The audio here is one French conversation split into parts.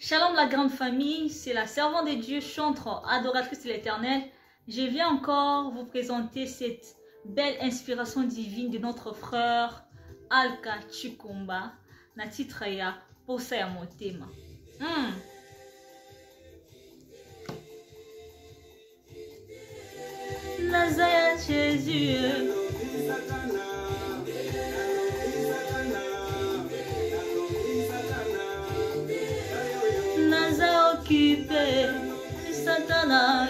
Shalom la grande famille, c'est la servante de Dieu, chantre, adoratrice de l'Éternel. Je viens encore vous présenter cette belle inspiration divine de notre frère Alka Chikumba, na titre ya Posa ya Motema. Nazaya Jésus. Naza occupé, Satana,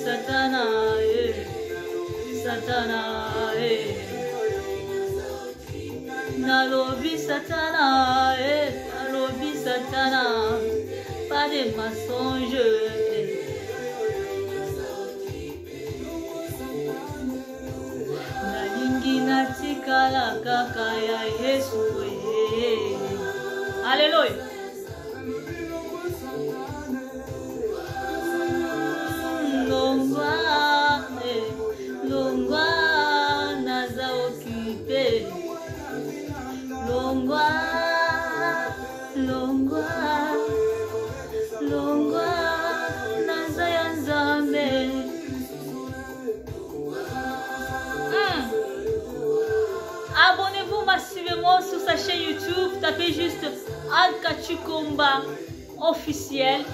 Satana, Satana, Nalobi Satana, Nalobi Satana, pas de mensonges. Nalingi natika la kaka ya Yesu. Alléluia. Longwa naza occupé. Longwa naza ya Nzambe. Abonnez-vous massivement sur sa chaîne YouTube. Tapez juste Alka Chikumba officiel,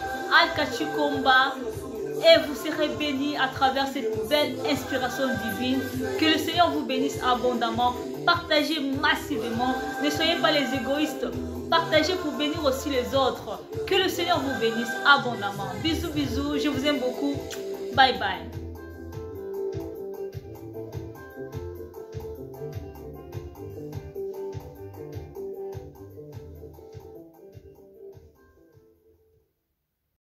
Alka Chikumba, et vous serez bénis à travers cette belle inspiration divine. Que le Seigneur vous bénisse abondamment. Partagez massivement. Ne soyez pas les égoïstes. Partagez pour bénir aussi les autres. Que le Seigneur vous bénisse abondamment. Bisous, bisous. Je vous aime beaucoup. Bye, bye.